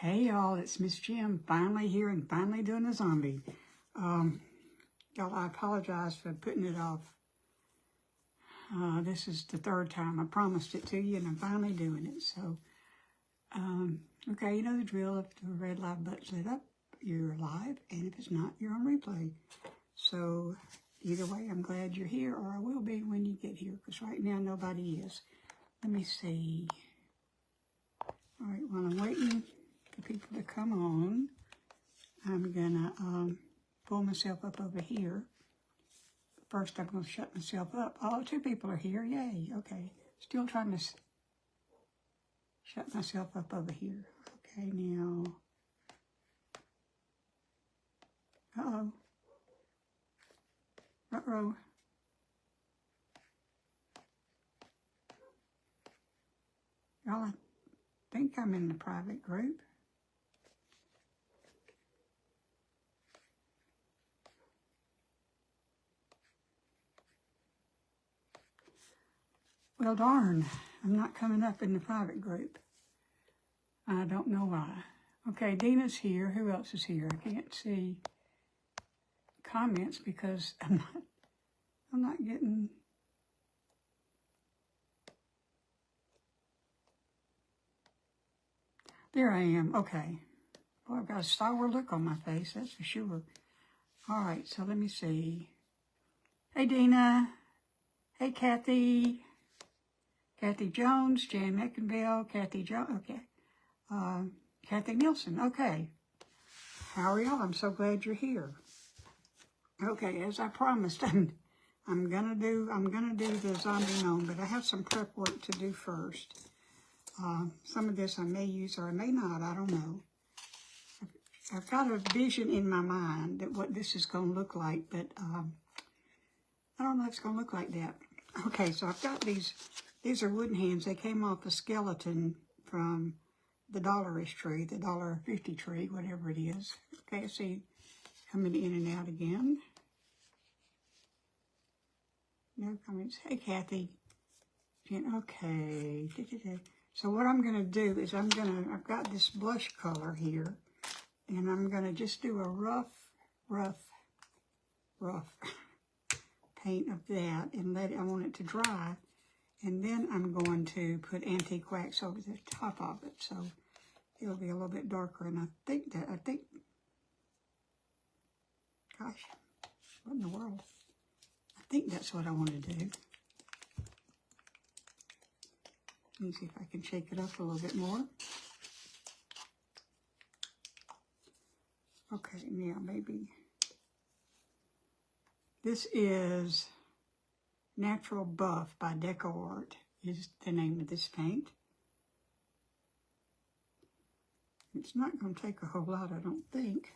Hey y'all, it's Miss Jim, finally here and finally doing a zombie. Y'all, I apologize for putting it off. This is the third time. I promised it to you and I'm finally doing it. So, okay, you know the drill. If the red live button's lit up, you're live, and if it's not, you're on replay. So, either way, I'm glad you're here, or I will be when you get here, because right now nobody is. Let me see. All right, while I'm waiting for people to come on, I'm gonna pull myself up over here. First, I'm gonna shut myself up. Oh, two people are here, yay, okay. Still trying to shut myself up over here. Okay, now, uh-oh. Uh-oh. Y'all, I think I'm in the private group. Well, darn, I'm not coming up in the private group. I don't know why. Okay, Dina's here. Who else is here? I can't see comments because I'm not getting. There I am. Okay. Boy, I've got a sour look on my face, that's for sure. All right, so let me see. Hey, Dina. Hey, Kathy. Kathy Jones, Jan Meckenville, Kathy Jones, okay. Kathy Nielsen, okay. How are y'all? I'm so glad you're here. Okay, as I promised, I'm gonna do the zombie gnome, but I have some prep work to do first. Some of this I may use or I may not, I don't know. I've got a vision in my mind that what this is gonna look like, but I don't know if it's gonna look like that. Okay, so I've got these are wooden hands. They came off a skeleton from the Dollarish tree, the $1.50 tree, whatever it is. Okay, I see coming in and out again. No comments. Hey, Kathy. Okay. So what I'm going to do is I've got this blush color here, and I'm going to just do a rough paint of that and I want it to dry. And then I'm going to put antique wax over the top of it, so it'll be a little bit darker. And I think, gosh, what in the world? I think that's what I want to do. Let me see if I can shake it up a little bit more. Okay, now maybe. This is Natural Buff by Decor is the name of this paint. It's not going to take a whole lot, I don't think.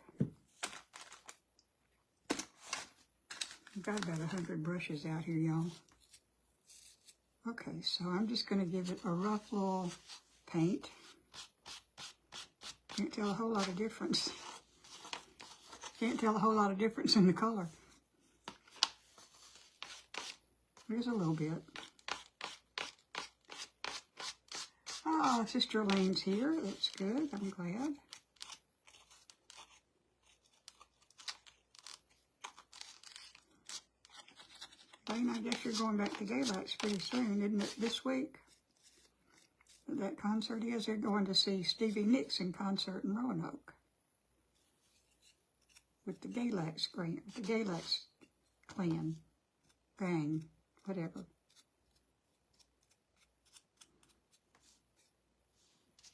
I've got about 100 brushes out here, y'all. Okay, so I'm just going to give it a rough little paint. Can't tell a whole lot of difference. Can't tell a whole lot of difference in the color. There's a little bit. Oh, Sister Elaine's here. That's good. I'm glad. Elaine, I guess you're going back to Galax pretty soon, isn't it? This week? That concert is. They're going to see Stevie Nicks in concert in Roanoke. With the Galax grant, the Galax clan, gang. Whatever.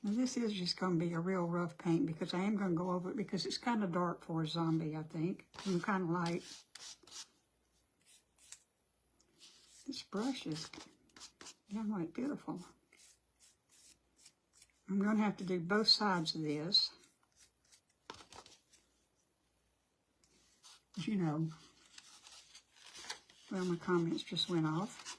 Now this is just going to be a real rough paint because I am going to go over it because it's kind of dark for a zombie, I think. And kind of light. This brush is downright beautiful. I'm going to have to do both sides of this. As you know, well, my comments just went off.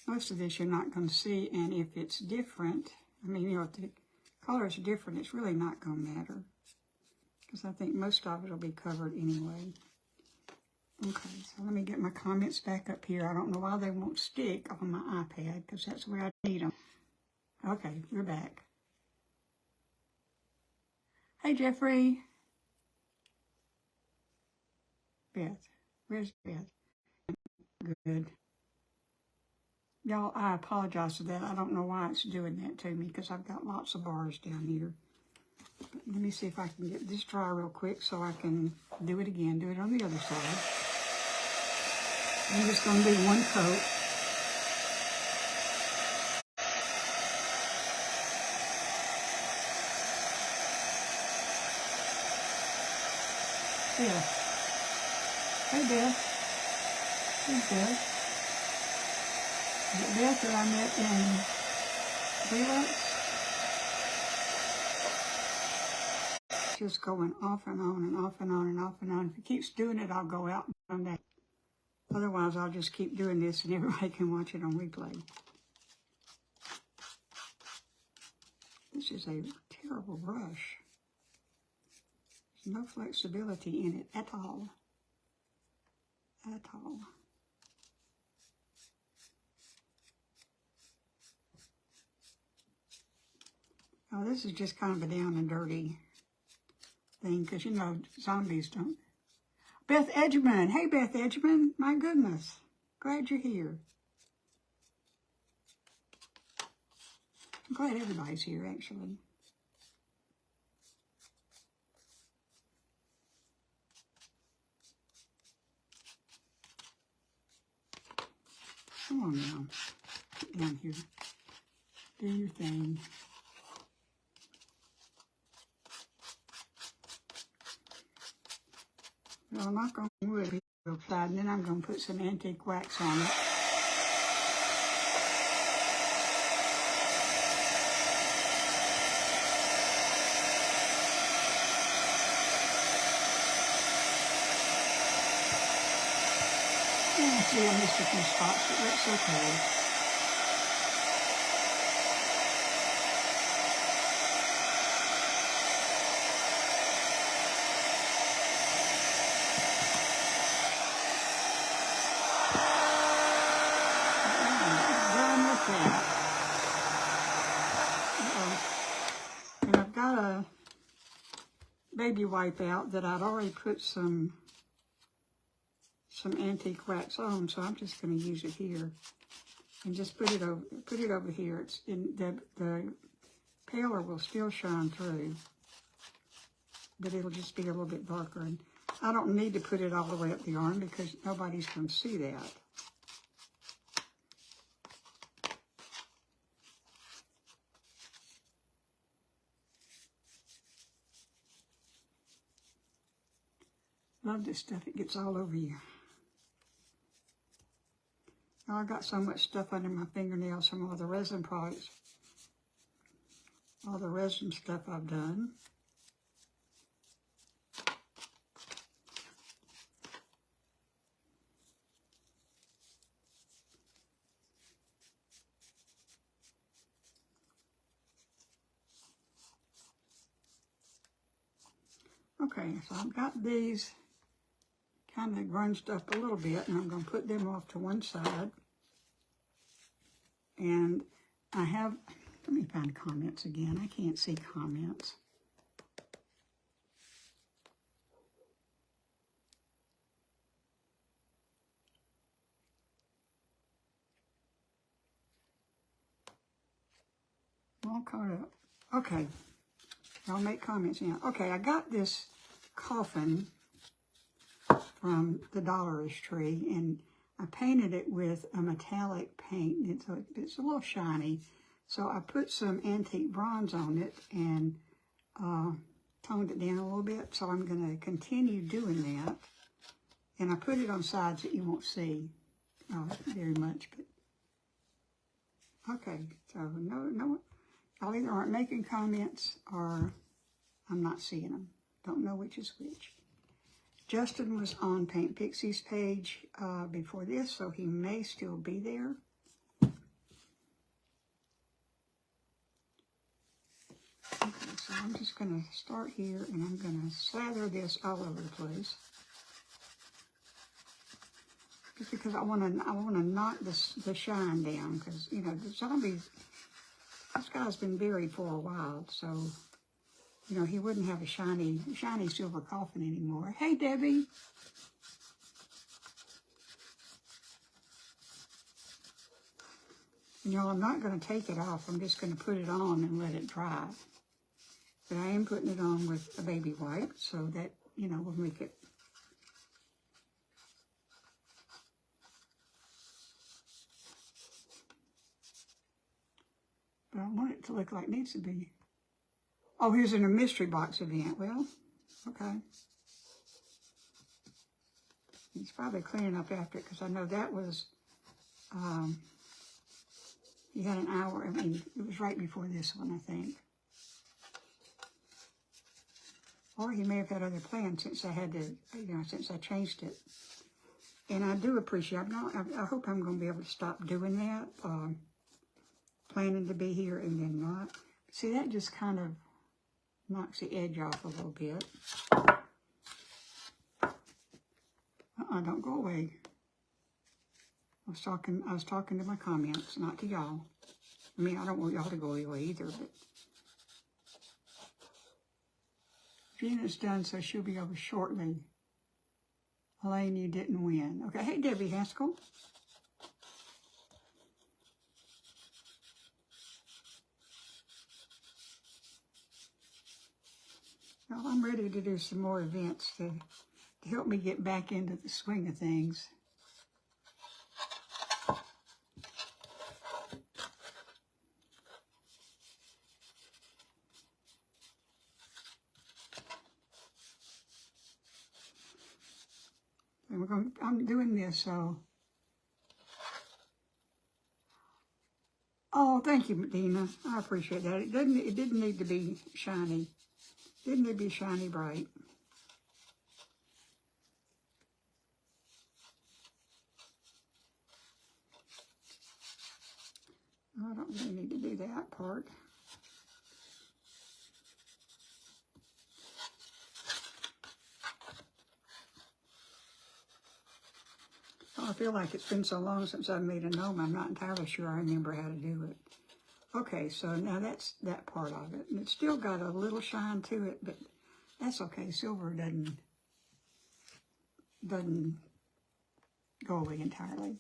Most of this you're not going to see, and if it's different, I mean, you know, if the color is different, it's really not going to matter. Because I think most of it will be covered anyway. Okay, so let me get my comments back up here. I don't know why they won't stick on my iPad, because that's where I need them. Okay, we're back. Hey, Jeffrey. Beth. Where's Beth? Good. Y'all, I apologize for that. I don't know why it's doing that to me, because I've got lots of bars down here. But let me see if I can get this dry real quick so I can do it again. Do it on the other side. I'm just going to do one coat. Yeah. Hey, Beth. Hey, Beth. Is it Beth that I met in Freelance? Just going off and on and off and on and off and on. If it keeps doing it, I'll go out and come back. Otherwise, I'll just keep doing this and everybody can watch it on replay. This is a terrible brush. There's no flexibility in it at all. At all. Oh, this is just kind of a down and dirty thing, because, you know, zombies don't. Beth Edgerman. Hey, Beth Edgerman. My goodness. Glad you're here. I'm glad everybody's here, actually. Come on now. Get down here. Do your thing. Well, I'm not going to wood outside, and then I'm going to put some antique wax on it. Yeah, see, I missed a few spots, but that's okay. Done with that. And I've got a baby wipe out that I'd already put some antique wax on, so I'm just going to use it here and just put it over here. It's in the paler will still shine through, but it'll just be a little bit darker. And I don't need to put it all the way up the arm because nobody's going to see that. Love this stuff. It gets all over you. Oh, I got so much stuff under my fingernails from all the resin products. All the resin stuff I've done. Okay, so I've got these kind of grunged up a little bit, and I'm going to put them off to one side. And I have, let me find comments again. I can't see comments. All caught up. Okay, I'll make comments now. Okay, I got this coffin from the Dollarist Tree, and I painted it with a metallic paint, and so it's a little shiny. So I put some antique bronze on it and toned it down a little bit. So I'm going to continue doing that. And I put it on sides that you won't see very much. But okay, so no, y'all either aren't making comments or I'm not seeing them. Don't know which is which. Justin was on Paint Pixie's page before this, so he may still be there. Okay, so I'm just going to start here, and I'm going to slather this all over the place. Just because I want to knock the shine down, because, you know, the zombies, this guy's been buried for a while, so, you know, he wouldn't have a shiny silver coffin anymore. Hey, Debbie. You know, I'm not going to take it off. I'm just going to put it on and let it dry. But I am putting it on with a baby wipe, so that, you know, will make it. But I want it to look like it needs to be. Oh, here's in a mystery box event. Well, okay. He's probably cleaning up after it, because I know that was, he had an hour. I mean, it was right before this one, I think. Or he may have had other plans since I had to, you know, since I changed it. And I do appreciate, I hope I'm going to be able to stop doing that, planning to be here and then not. See, that just kind of knocks the edge off a little bit. Don't go away. I was talking to my comments, not to y'all. I mean, I don't want y'all to go away either, but Gina's done, so she'll be over shortly. Elaine, you didn't win. Okay, hey, Debbie Haskell. Well, I'm ready to do some more events to help me get back into the swing of things. And I'm doing this, so. Oh, thank you, Medina. I appreciate that. It didn't need to be shiny. Didn't need to be shiny bright. I don't really need to do that part. I feel like it's been so long since I've made a gnome, I'm not entirely sure I remember how to do it. Okay, so now that's that part of it. And it's still got a little shine to it, but that's okay. Silver doesn't go away entirely.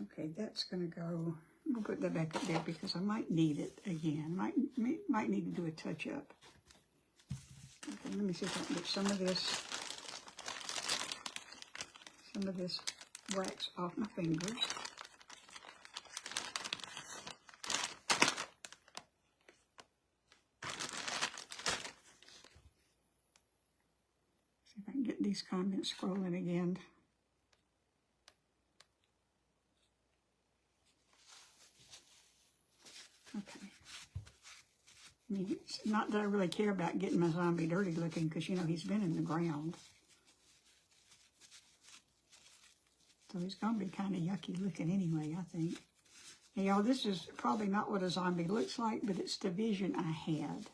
Okay, that's going to go. I'm going to put that back up there because I might need it again. Might need to do a touch-up. Okay, let me see if I can get some of this wax off my fingers. See if I can get these comments scrolling again. Okay. I mean, it's not that I really care about getting my zombie dirty looking, because, you know, he's been in the ground. So he's going to be kind of yucky looking anyway, I think. Now, y'all, this is probably not what a zombie looks like, but it's the vision I had.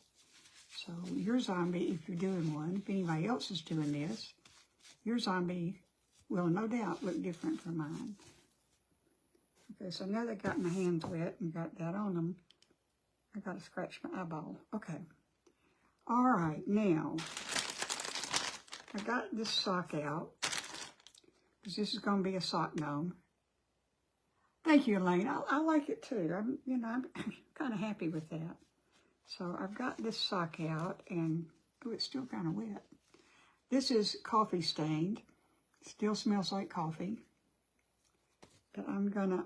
So your zombie, if you're doing one, if anybody else is doing this, your zombie will no doubt look different from mine. Okay, so now that I got my hands wet and got that on them, I got to scratch my eyeball. Okay. All right, now, I got this sock out, because this is going to be a sock gnome. Thank you, Elaine. I like it too. I'm kind of happy with that. So I've got this sock out, and oh, it's still kind of wet. This is coffee stained. Still smells like coffee. But I'm gonna.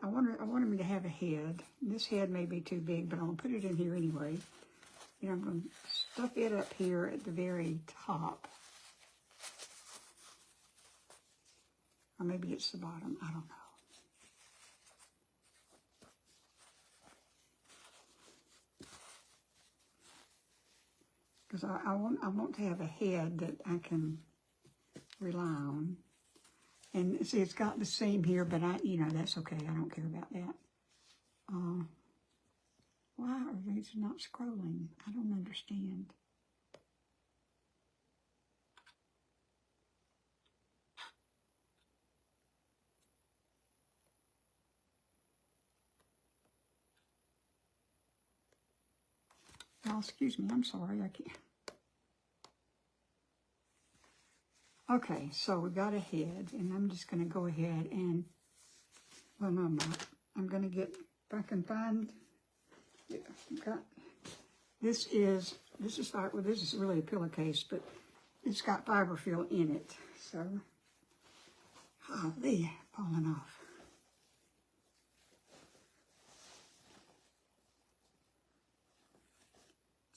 I want him to have a head. This head may be too big, but I'm gonna put it in here anyway. You know, I'm gonna stuff it up here at the very top. Or maybe it's the bottom, I don't know. Because I want to have a head that I can rely on. And see, it's got the seam here, but you know, that's okay. I don't care about that. Why are these not scrolling? I don't understand. Oh, excuse me, I'm sorry, I can't. Okay, so we got a head, and I'm just going to go ahead and, well, no, I'm not. I'm going to get, if I can find, yeah, got, this is like, well, this is really a pillowcase, but it's got fiberfill in it, so, holy, falling off.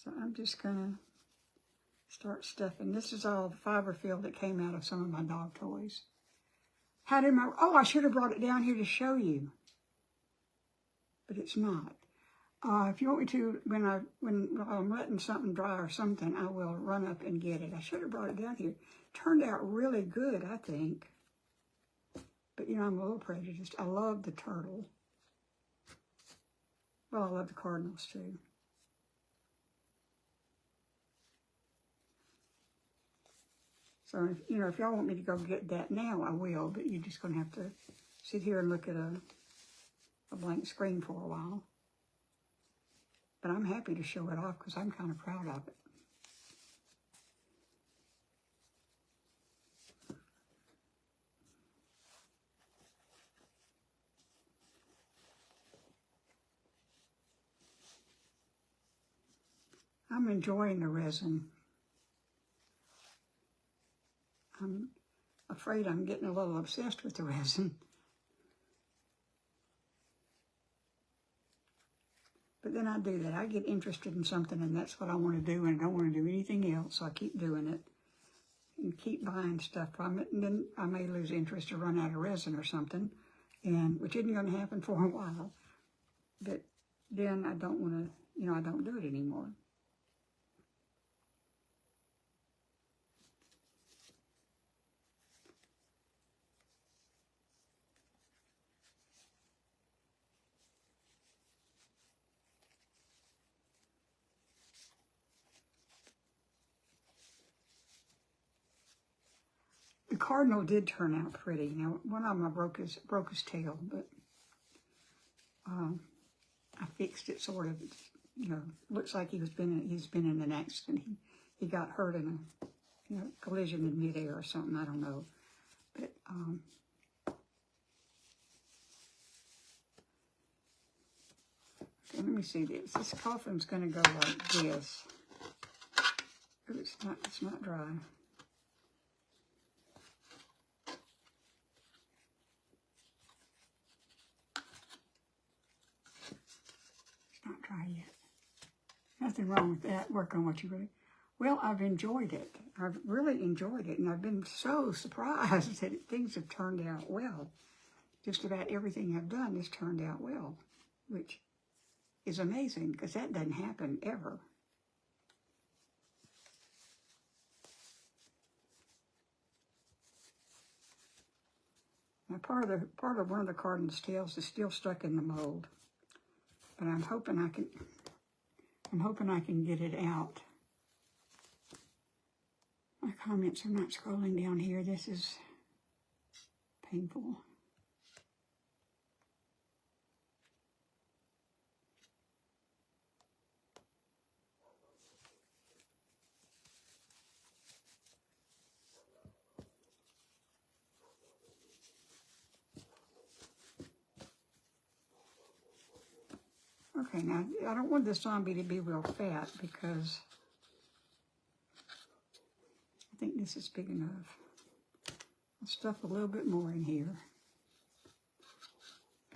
So I'm just going to start stuffing. This is all the fiberfill that came out of some of my dog toys. How did my, oh, I should have brought it down here to show you. But it's not. If you want me to, when I'm letting something dry or something, I will run up and get it. I should have brought it down here. Turned out really good, I think. But, you know, I'm a little prejudiced. I love the turtle. Well, I love the cardinals, too. So, if, you know, if y'all want me to go get that now, I will. But you're just going to have to sit here and look at a blank screen for a while. But I'm happy to show it off because I'm kind of proud of it. I'm enjoying the resin. I'm afraid I'm getting a little obsessed with the resin. But then I do that. I get interested in something, and that's what I want to do, and I don't want to do anything else, so I keep doing it and keep buying stuff from it, and then I may lose interest or run out of resin or something, and which isn't going to happen for a while. But then I don't want to, you know, I don't do it anymore. The cardinal did turn out pretty. Now, one of them I broke his tail, but I fixed it sort of. You know, looks like he's been in an accident. He got hurt in a collision in midair or something. I don't know, but okay, let me see this. This coffin's going to go like this. Oh, it's not dry. Not dry yet. Nothing wrong with that. Work on what you really... Well, I've enjoyed it. I've really enjoyed it, and I've been so surprised that things have turned out well. Just about everything I've done has turned out well, which is amazing, because that doesn't happen ever. Now, part of one of the cardinal's tails is still stuck in the mold, but I'm hoping I can get it out. My comments are not scrolling down here. This is painful. Okay, now I don't want this zombie to be real fat because I think this is big enough. I'll stuff a little bit more in here.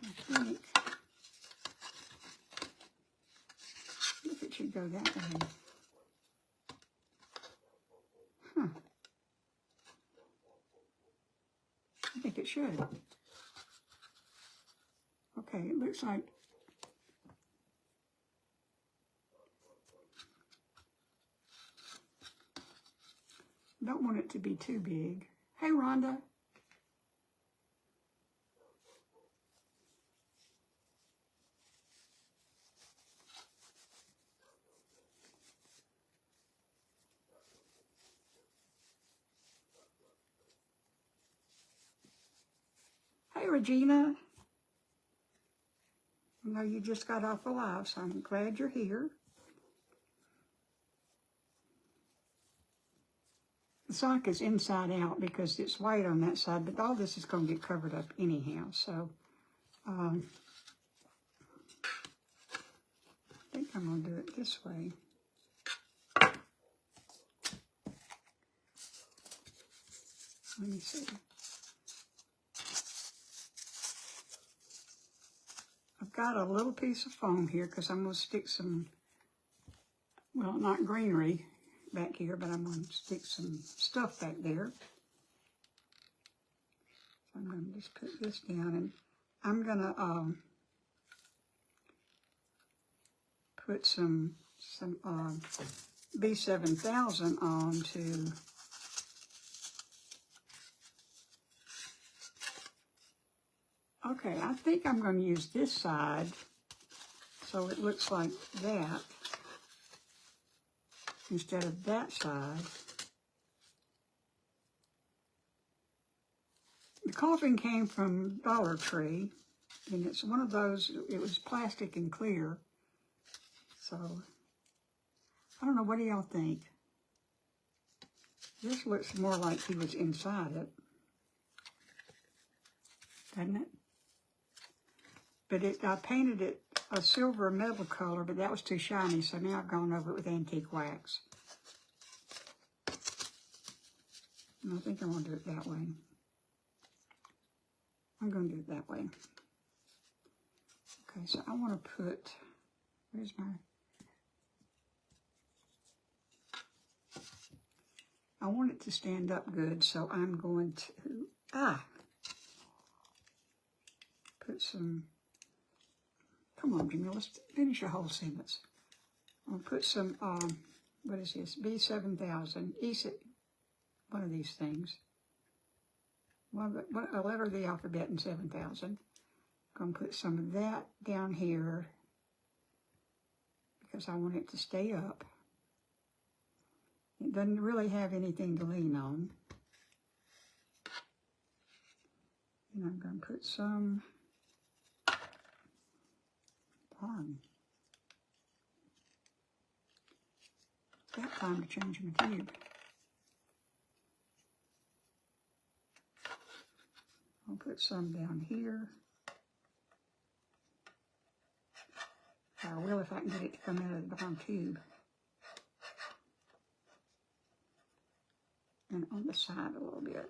I think it should go that way. Huh. I think it should. Okay, it looks like don't want it to be too big. Hey, Rhonda. Hey, Regina. I know you just got off alive, so I'm glad you're here. The sock is inside out because it's white on that side, but all this is going to get covered up anyhow. So I think I'm going to do it this way. Let me see. I've got a little piece of foam here because I'm going to stick some, well, not greenery back here, but I'm going to stick some stuff back there. So I'm going to just put this down, and I'm going to put some B7000 on to okay, I think I'm going to use this side so it looks like that instead of that side. The coffin came from Dollar Tree, and it's one of those, it was plastic and clear. So, I don't know, what do y'all think? This looks more like he was inside it, doesn't it? But I painted it a silver metal color, but that was too shiny, so now I've gone over it with antique wax. And I think I'm going to do it that way. I'm going to do it that way. Okay, so I want to put, where's my, I want it to stand up good, so I'm going to, put some, come on, Jimmy, let's finish a whole sentence. I'll put some, what is this, B7000, one of these things. A letter of the alphabet in 7000. I'm going to put some of that down here because I want it to stay up. It doesn't really have anything to lean on. And I'm going to put some on. It's that time to change my tube. I'll put some down here. I will if I can get it to come out of the bottom tube. And on the side a little bit.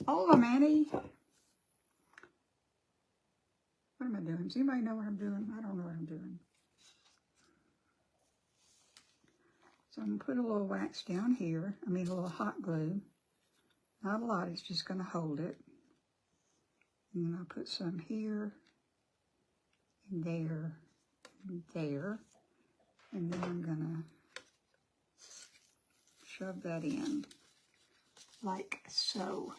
Hola, Manny. What am I doing? Does anybody know what I'm doing? I don't know what I'm doing. So I'm going to put a little wax down here. I mean a little hot glue. Not a lot, it's just going to hold it. And then I'll put some here, and there, and there. And then I'm going to shove that in, like so.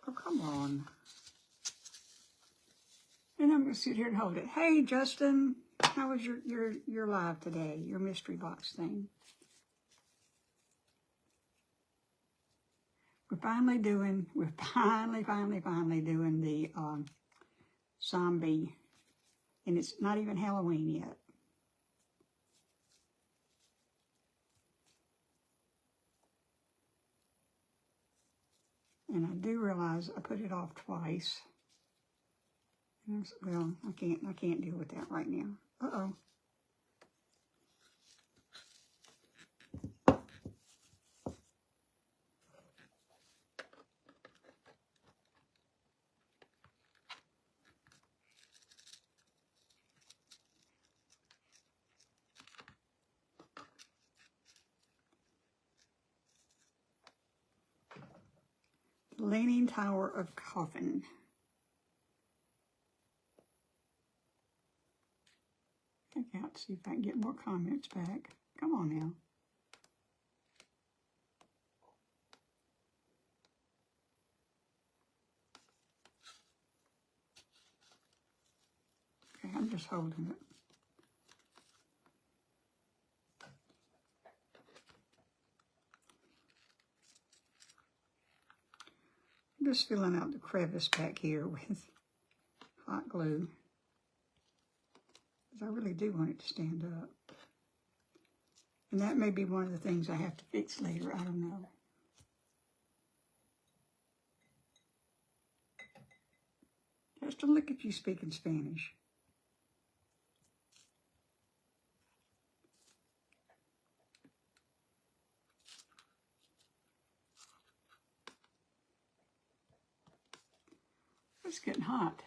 Oh, come on. And I'm going to sit here and hold it. Hey, Justin, how was your live today, your mystery box thing? We're finally doing the zombie, and it's not even Halloween yet. And I do realize I put it off twice. Well, I can't deal with that right now. Uh-oh. Leaning Tower of Coffin. Check out, see if I can get more comments back. Come on now. just holding it. I'm just filling out the crevice back here with hot glue. Because I really do want it to stand up. And that may be one of the things I have to fix later. I don't know. Just to look if you speak in Spanish. It's getting hot.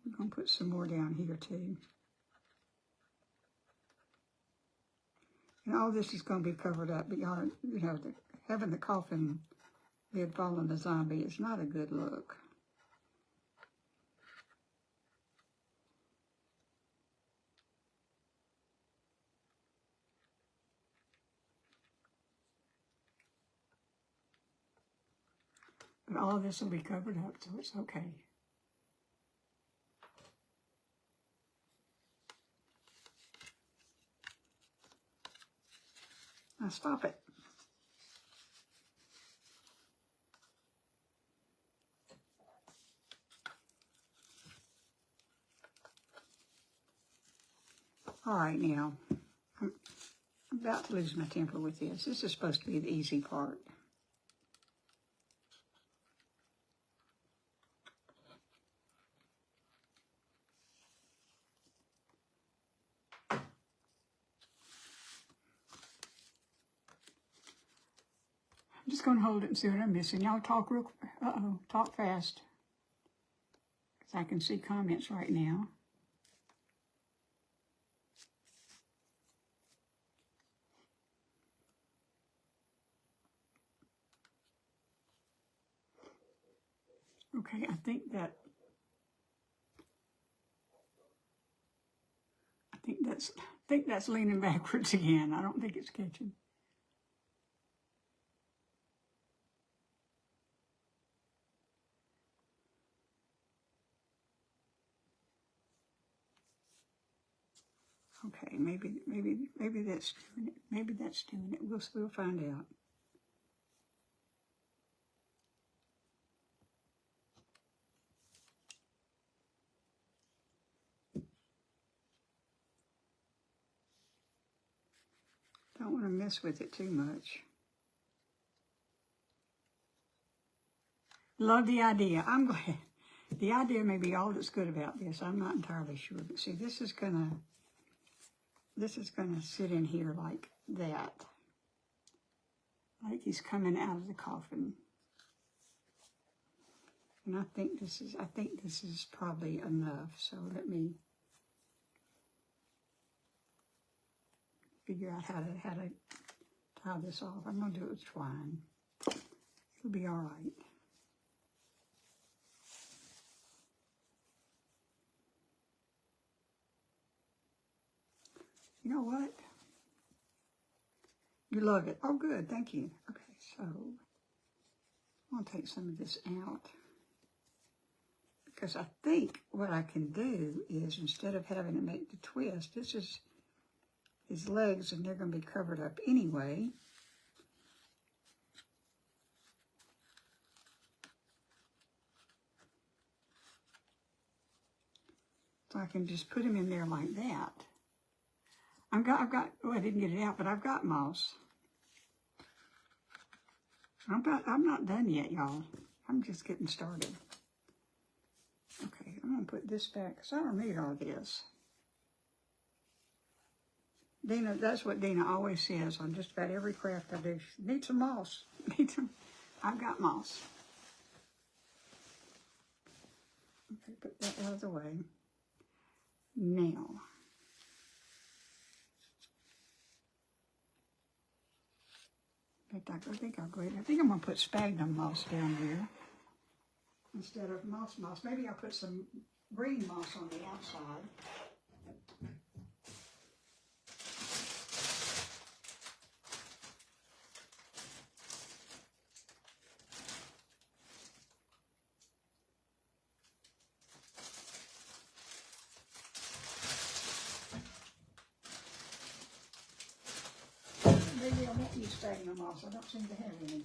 I'm going to put some more down here too. And all this is going to be covered up, but y'all, you know, having the coffin lid fall on the zombie is not a good look. But all this will be covered up, so it's okay. Now stop it. All right, now, I'm about to lose my temper with this. This is supposed to be the easy part. I'm just going to hold it and see what I'm missing. Y'all talk real, talk fast. Because I can see comments right now. Okay, I think that's leaning backwards again. I don't think it's catching. Okay, maybe that's doing it. Maybe that's doing it. We'll find out. Don't want to mess with it too much. Love the idea. I'm glad. The idea may be all that's good about this. I'm not entirely sure. But see, this is gonna sit in here like that. Like he's coming out of the coffin. And I think this is probably enough. So let me figure out how to tie this off. I'm gonna do it with twine. It'll be all right. You know what? You love it. Oh, good. Thank you. Okay, so I'm going to take some of this out. Because I think what I can do is, instead of having to make the twist, this is his legs, and they're going to be covered up anyway. So I can just put him in there like that. I've got, oh, I didn't get it out, but I've got moss. I'm not done yet, y'all. I'm just getting started. Okay, I'm going to put this back, because I don't need all this. Dina, that's what Dina always says on just about every craft I do. She needs some moss. I've got moss. Okay, put that out of the way. Now, I think I'll go ahead. I think I'm going to put sphagnum moss down there instead of moss. Maybe I'll put some green moss on the outside. Maybe I won't use sphagnum moss. I don't seem to have any.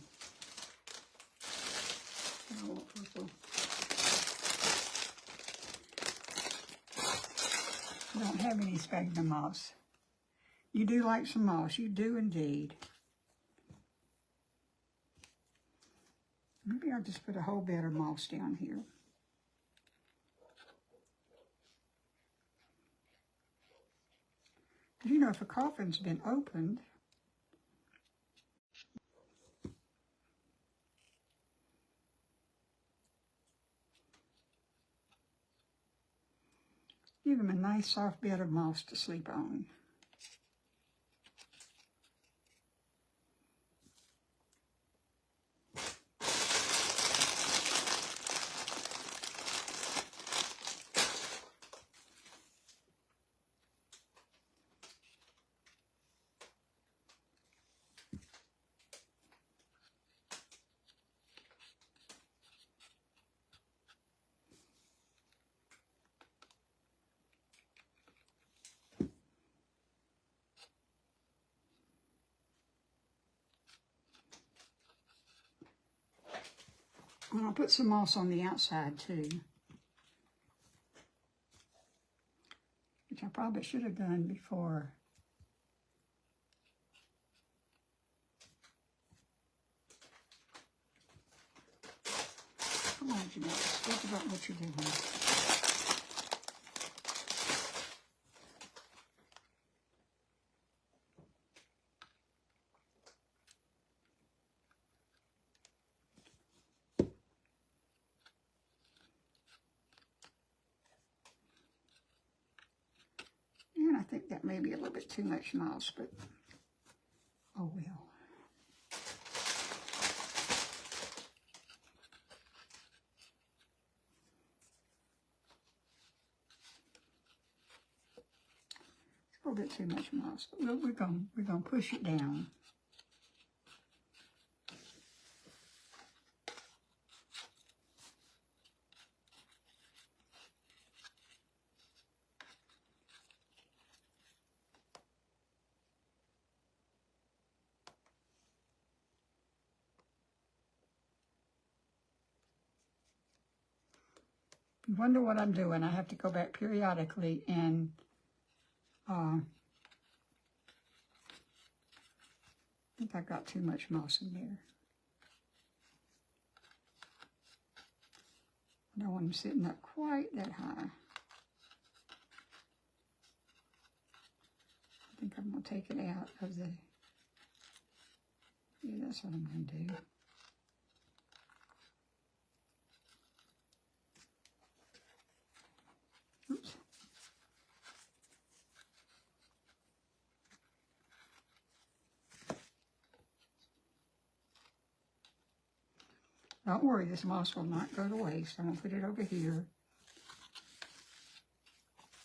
I want purple. I don't have any sphagnum moss. You do like some moss. You do indeed. Maybe I'll just put a whole bed of moss down here. You know, if a coffin's been opened, give him a nice soft bed of moss to sleep on. And I'll put some moss on the outside too, which I probably should have done before. Come on, Jeanette, speak about what you're doing. And I think that may be a little bit too much moss, but oh well. It's a little bit too much moss, but we're gonna push it down. You wonder what I'm doing. I have to go back periodically and I think I got too much moss in there. I don't want them sitting up quite that high. I think I'm going to take it out of the, yeah, that's what I'm going to do. Oops. Don't worry, this moss will not go to waste. I'm going to put it over here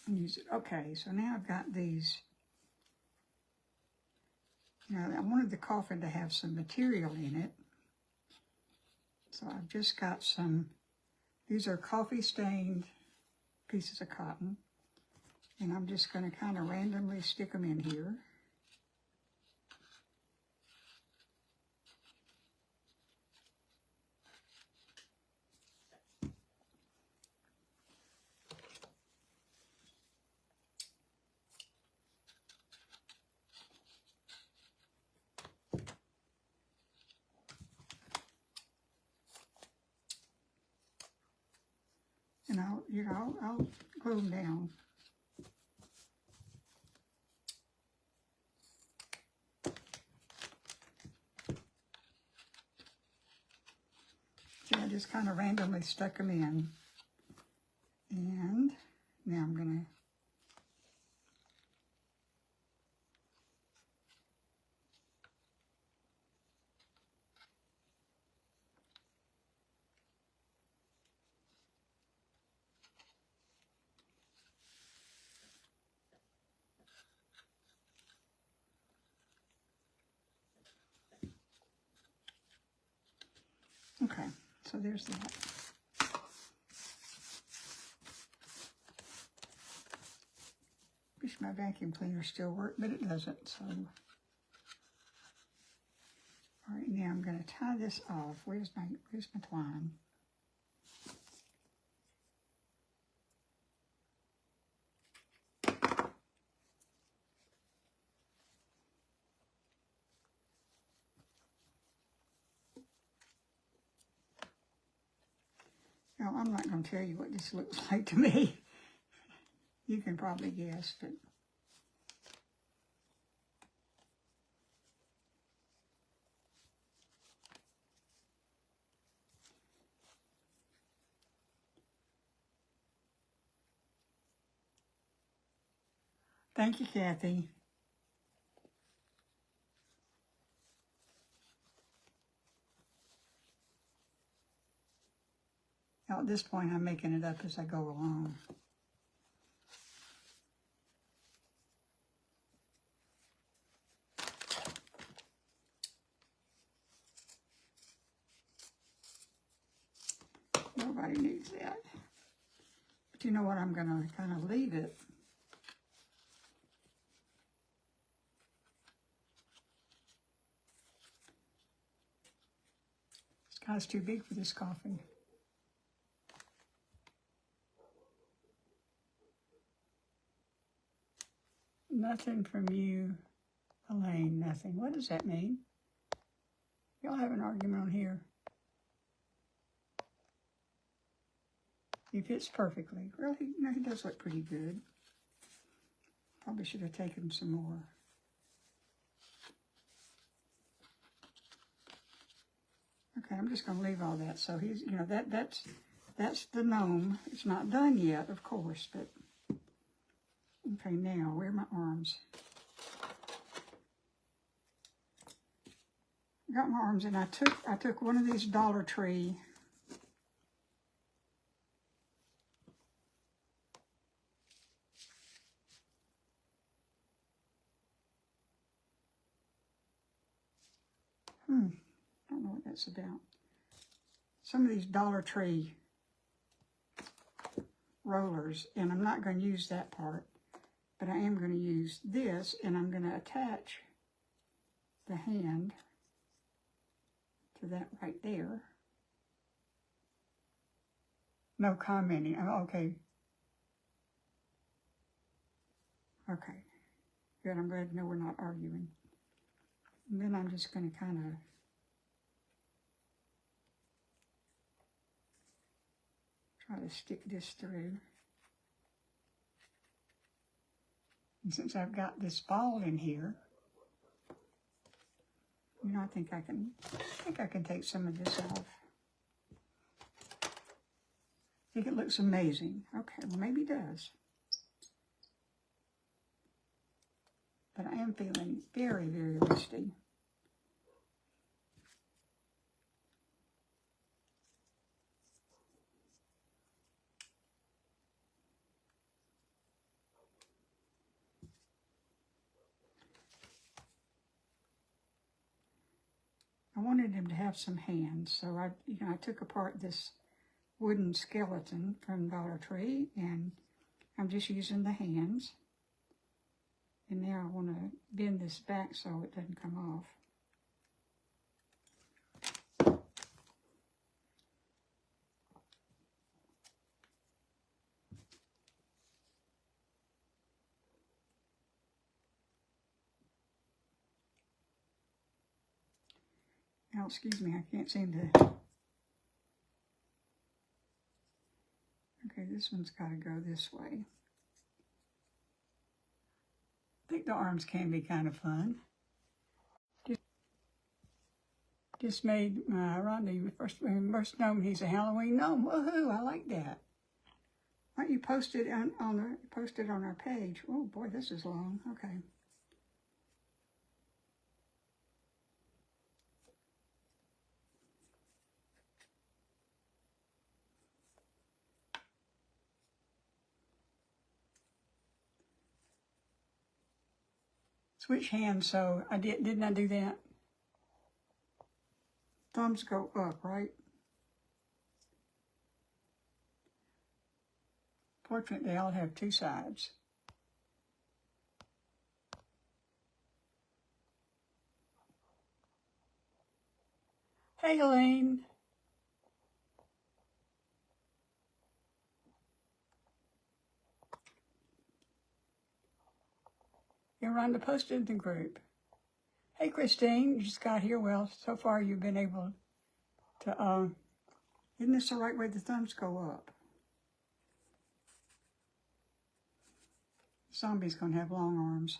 and use it. Okay, so now I've got these. Now, I wanted the coffin to have some material in it. So I've just got some, these are coffee stained pieces of cotton. And I'm just going to kind of randomly stick them in here. And I'll glue them down. See, I just kind of randomly stuck them in. And now I'm going to okay, so there's that. Wish my vacuum cleaner still worked, but it doesn't, so All right, now I'm going to tie this off. Where's my twine? Now, I'm not going to tell you what this looks like to me. You can probably guess, but thank you, Kathy. Now, at this point, I'm making it up as I go along. Nobody needs that. But you know what? I'm going to kind of leave it. This guy's too big for this coffin. Nothing from you, Elaine, nothing. What does that mean? Y'all have an argument on here. He fits perfectly. Really? No, he does look pretty good. Probably should have taken some more. Okay, I'm just going to leave all that. So he's, you know, that's the gnome. It's not done yet, of course, but okay, now where are my arms? I got my arms, and I took one of these Dollar Tree. I don't know what that's about. Some of these Dollar Tree rollers, and I'm not going to use that part, but I am going to use this, and I'm going to attach the hand to that right there. No commenting. Oh, okay. Okay. Good. I'm glad to know we're not arguing. And then I'm just going to kind of try to stick this through. And since I've got this ball in here, you know, I think I can take some of this off. I think it looks amazing. Okay, well maybe it does. But I am feeling very, very rusty. I wanted him to have some hands, so I took apart this wooden skeleton from Dollar Tree, and I'm just using the hands. And now I want to bend this back so it doesn't come off. Now, excuse me, I can't seem to... Okay, this one's got to go this way. I think the arms can be kind of fun. Just made Rodney first gnome. He's a Halloween gnome. Woohoo! I like that. Why don't you post it on our page? Oh boy, this is long. Okay. Switch hands. So didn't I do that? Thumbs go up, right? Fortunately, they all have two sides. Hey, Elaine. You're on the post in the group. Hey, Christine, you just got here. Well, so far you've been able to, isn't this the right way the thumbs go up? Zombie's going to have long arms.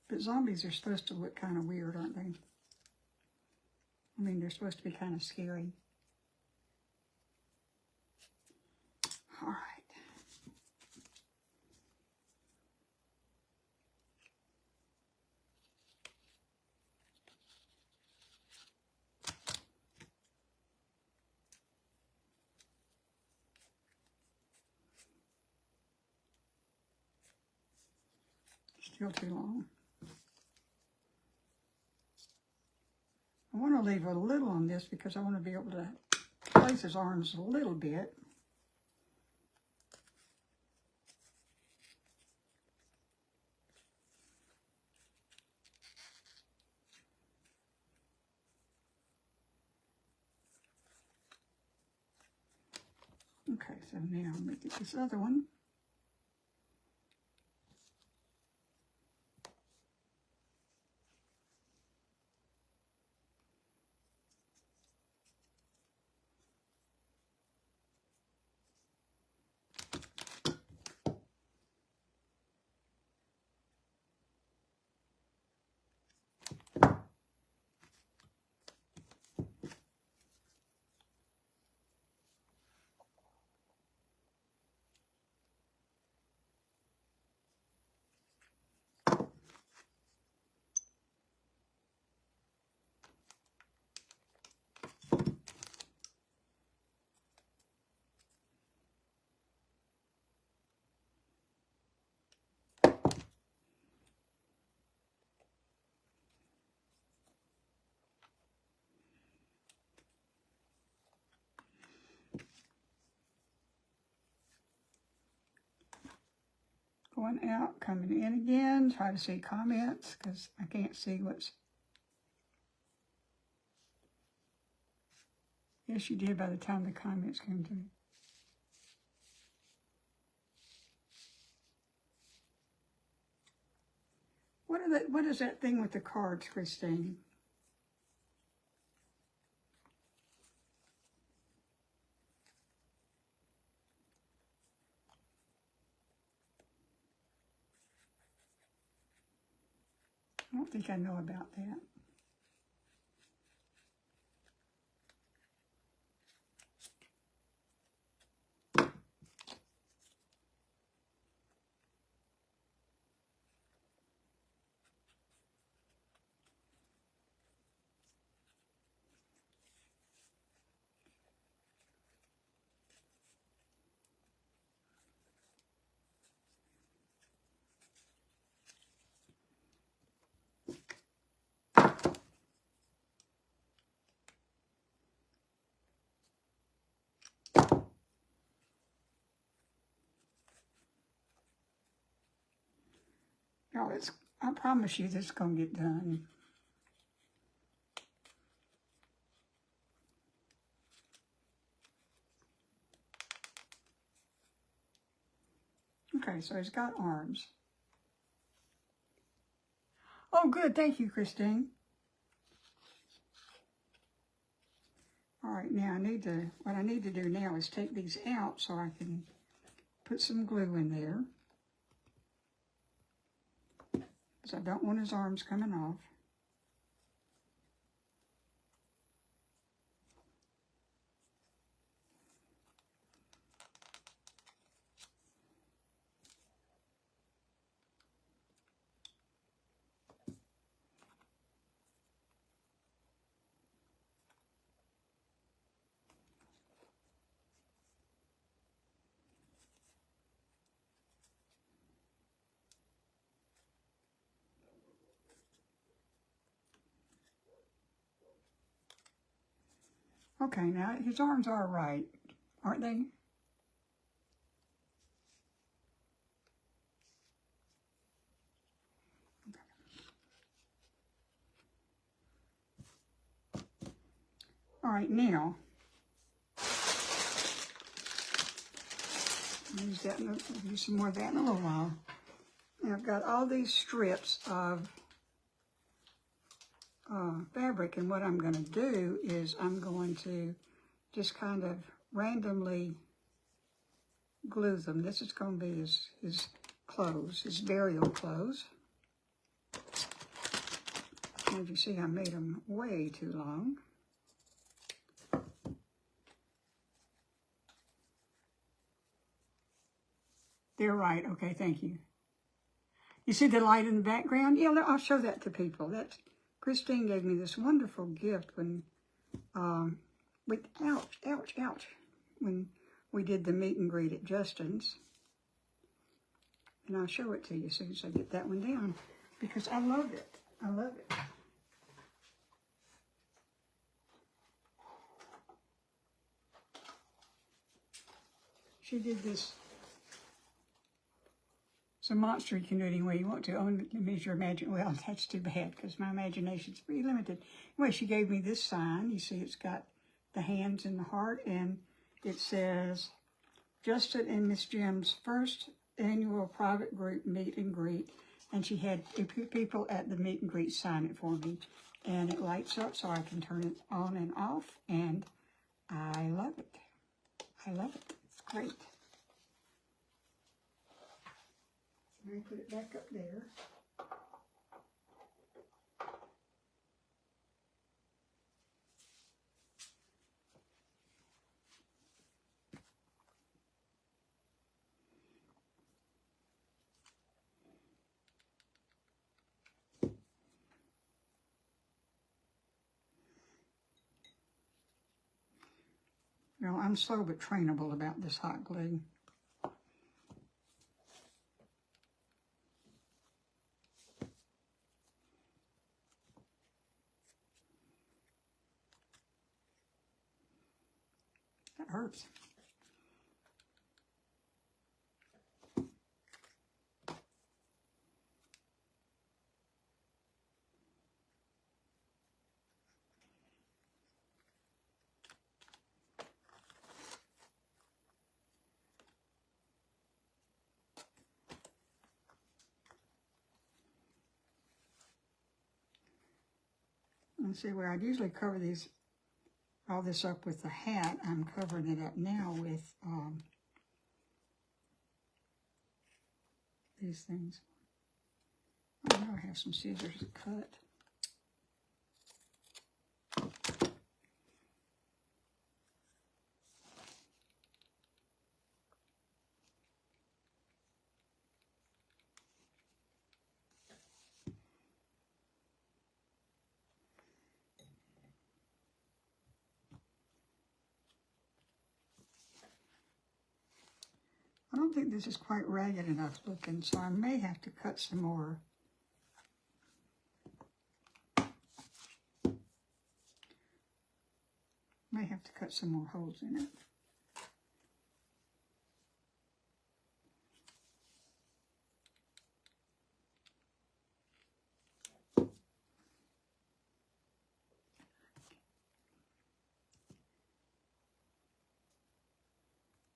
But zombies are supposed to look kind of weird, aren't they? I mean, they're supposed to be kind of scary. All right. Still too long. I want to leave a little on this because I want to be able to place his arms a little bit. Okay, so now I'm going to get this other one. Going out, coming in again, try to see comments because I can't see what's... Yes, you did by the time the comments came through. What is that thing with the cards, Christine? I don't think I know about that. Oh, I promise you this is going to get done. Okay, so he's got arms. Oh, good. Thank you, Christine. All right, now what I need to do now is take these out so I can put some glue in there. Because I don't want his arms coming off. Okay, now his arms are right. aren't they? All right, now, I'll use some more of that in a little while. Now I've got all these strips of fabric, and what I'm going to do is I'm going to just kind of randomly glue them. This is going to be his clothes, his burial clothes. As you see, I made them way too long. They're right. Okay, thank you. You see the light in the background? Yeah, I'll show that to people. Christine gave me this wonderful gift when, when we did the meet and greet at Justin's. And I'll show it to you as soon as I get that one down, because I love it. I love it. She did this. It's a monster. You can do it any way you want to. Oh, it means your imagination. Well, that's too bad because my imagination's pretty limited. Anyway, she gave me this sign. You see, it's got the hands and the heart, and it says, Justin and Miss Jim's first annual private group meet and greet. And she had people at the meet and greet sign it for me. And it lights up so I can turn it on and off. And I love it. I love it. It's great. Let me put it back up there. You know, I'm slow but trainable about this hot glue. That hurts. Let's see where I'd usually cover all this up with the hat. I'm covering it up now with these things. Oh, now I have some scissors to cut. I don't think this is quite ragged enough looking, so I may have to cut some more. May have to cut some more holes in it.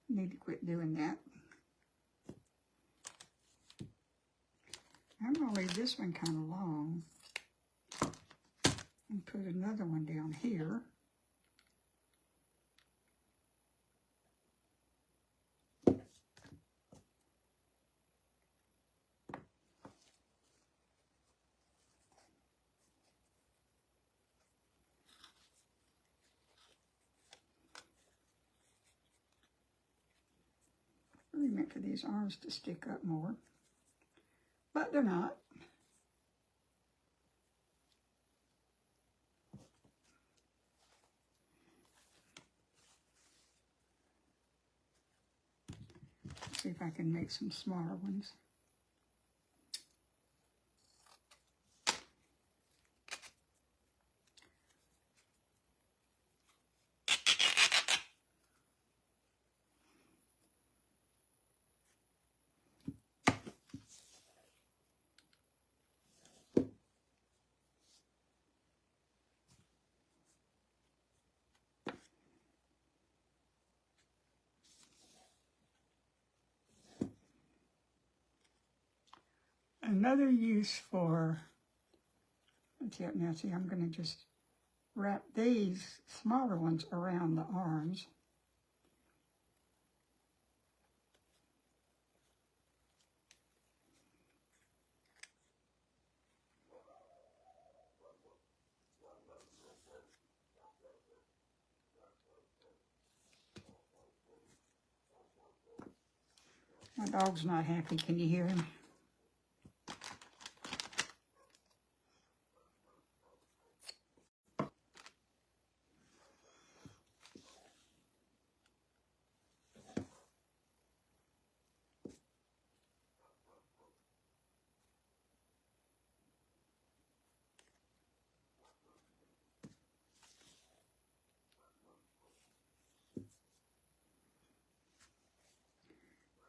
Need to quit doing that. I'm going to leave this one kind of long and put another one down here. Really meant for these arms to stick up more, but they're not. Let's see if I can make some smaller ones. another use for, now see, I'm going to just wrap these smaller ones around the arms. My dog's not happy. Can you hear him?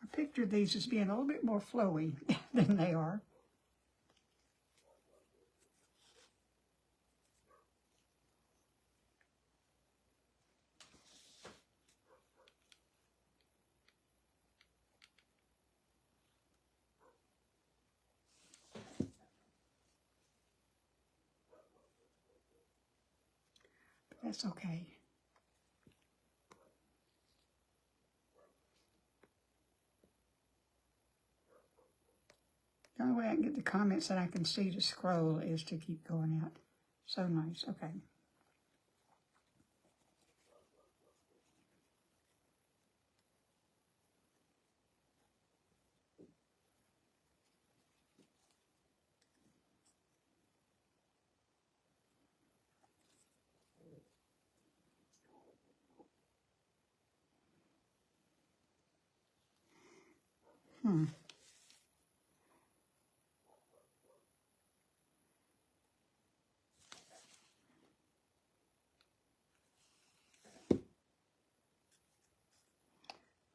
I pictured these as being a little bit more flowy than they are. But that's okay. The only way I can get the comments that I can see to scroll is to keep going out. So nice. Okay.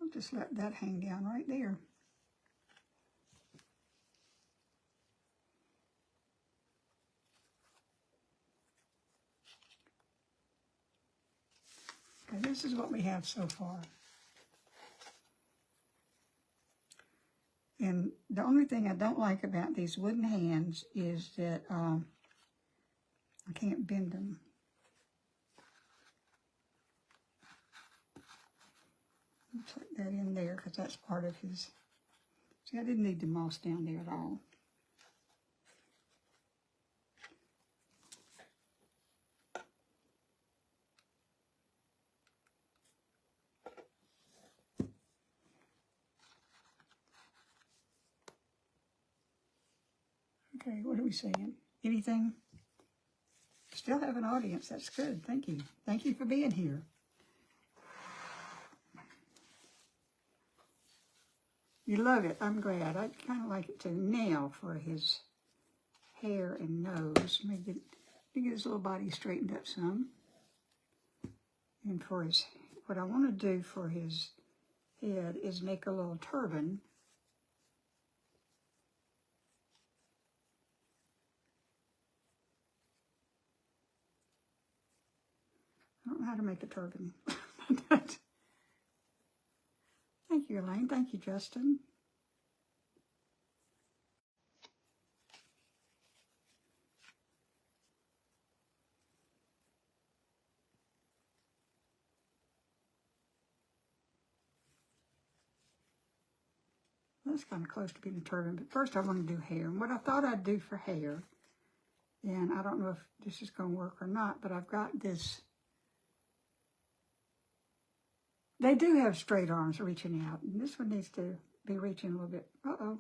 I'll just let that hang down right there. Okay, this is what we have so far. And the only thing I don't like about these wooden hands is that I can't bend them. Put that in there because that's part of his. See, I didn't need the moss down there at all. Okay, what are we saying? Anything? Still have an audience. That's good. Thank you. Thank you for being here. You love it. I'm glad. I kind of like it too. Now for his hair and nose. Maybe get his little body straightened up some. And for his, what I want to do for his head is make a little turban. I don't know how to make a turban. Thank you, Elaine. Thank you, Justin. That's kind of close to being a turban, but first I want to do hair. And what I thought I'd do for hair, and I don't know if this is going to work or not, but I've got this. They do have straight arms reaching out, and this one needs to be reaching a little bit. Uh-oh.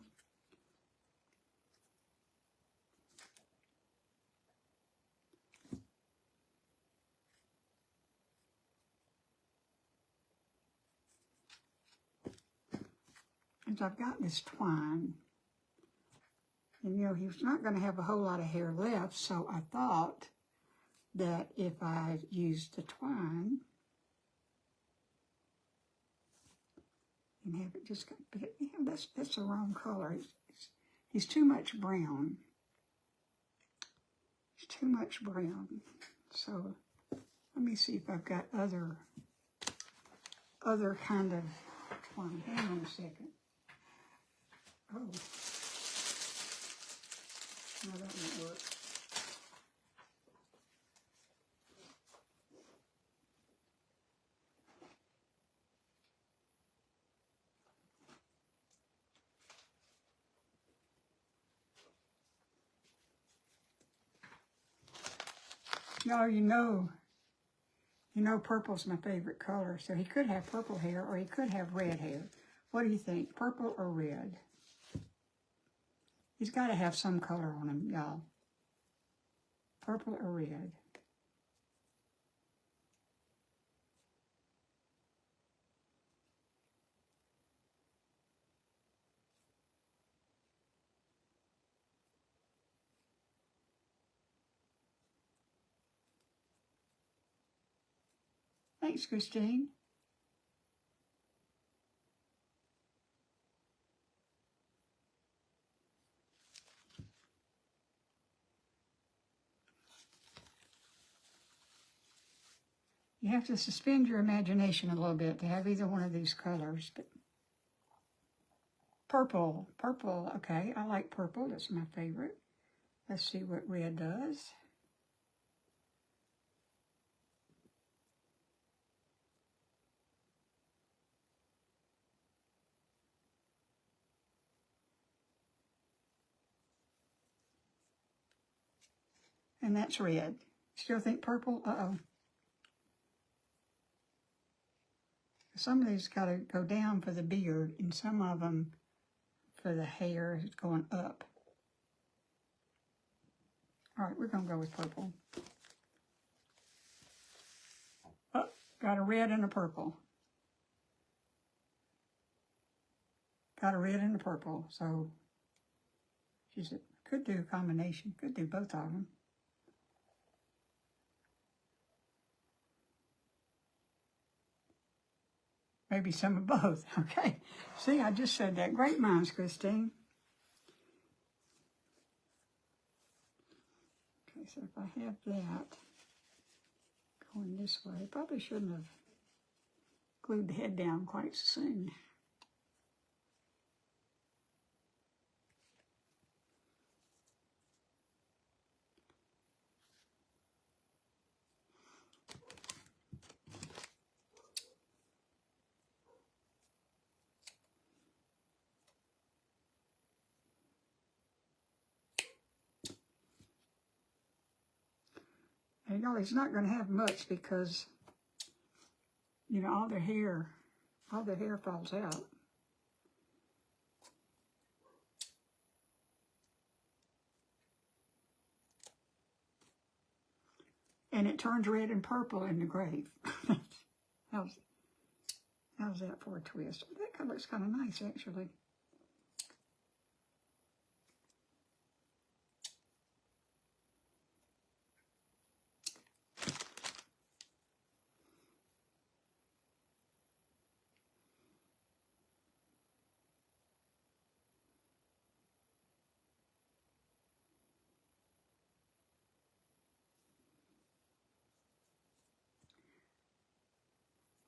And I've got this twine. And, you know, he's not going to have a whole lot of hair left, so I thought that if I used the twine and have it just, but you know, that's the wrong color. He's too much brown. He's too much brown. So let me see if I've got other kind of twine. Hang on a second. Oh. No, that won't work. No, you know purple's my favorite color, so he could have purple hair or he could have red hair. What do you think, purple or red? He's got to have some color on him, y'all. Purple or red? Thanks, Christine. You have to suspend your imagination a little bit to have either one of these colors. But purple, okay, I like purple, that's my favorite. Let's see what red does. And that's red. Still think purple? Uh-oh. Some of these got to go down for the beard, and some of them for the hair is going up. All right, we're going to go with purple. Oh, got a red and a purple. Got a red and a purple, so she could do a combination, could do both of them. Maybe some of both, okay. See, I just said that. Great minds, Christine. Okay, so if I have that going this way, probably shouldn't have glued the head down quite so soon. And y'all, he's not going to have much because, you know, all their hair falls out. And it turns red and purple in the grave. how's that for a twist? That kind of looks kind of nice, actually.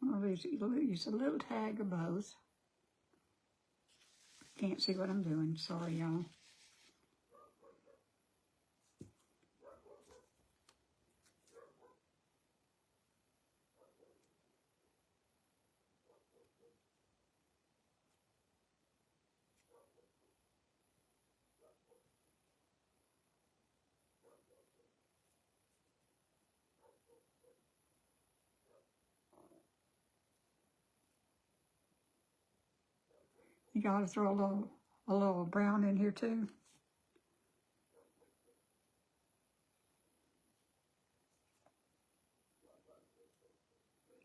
I'm going to use a little tag of both. Can't see what I'm doing. Sorry, y'all. You got to throw a little brown in here too.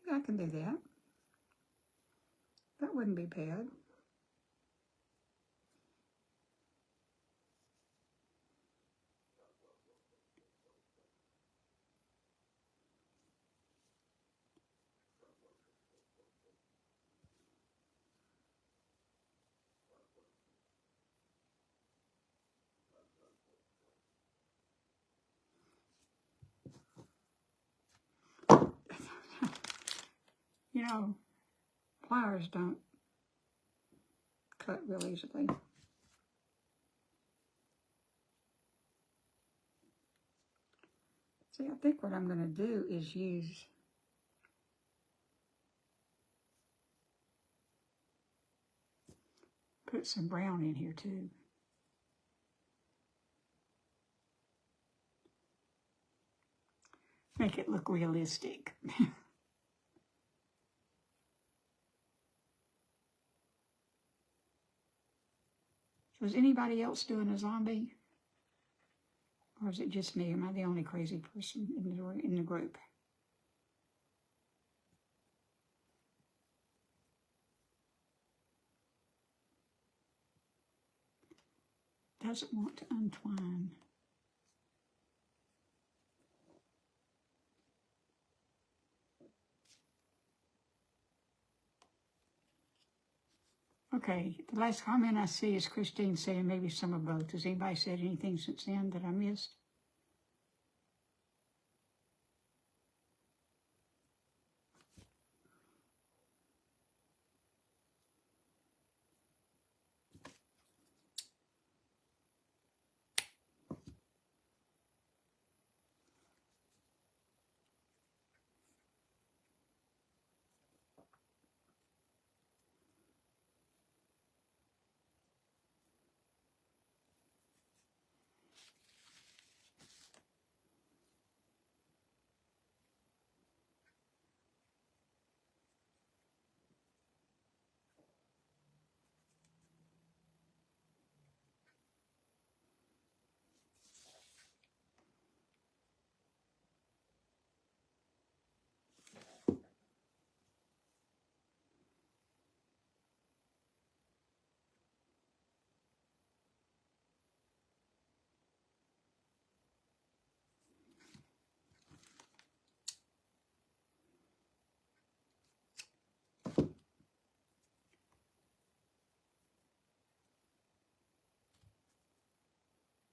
I can do that. That wouldn't be bad. You know, pliers don't cut real easily. See, I think what I'm going to do is use put some brown in here too. Make it look realistic. So is anybody else doing a zombie? Or is it just me? Am I the only crazy person in the group? Doesn't want to untwine. Okay, the last comment I see is Christine saying maybe some of both. Has anybody said anything since then that I missed?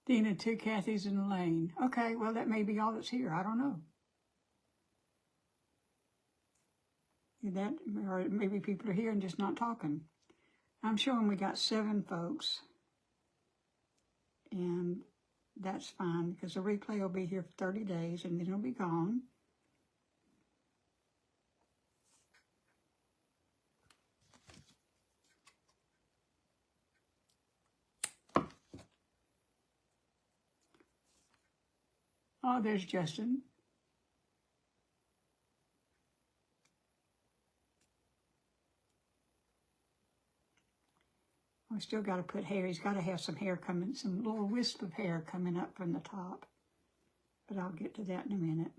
Dina, 2 Kathys in the lane. Okay, well, that may be all that's here. I don't know. That, or maybe people are here and just not talking. I'm showing we got 7 folks. And that's fine because the replay will be here for 30 days and then it'll be gone. Oh, there's Justin. We still got to put hair. He's got to have some hair coming, some little wisp of hair coming up from the top. But I'll get to that in a minute.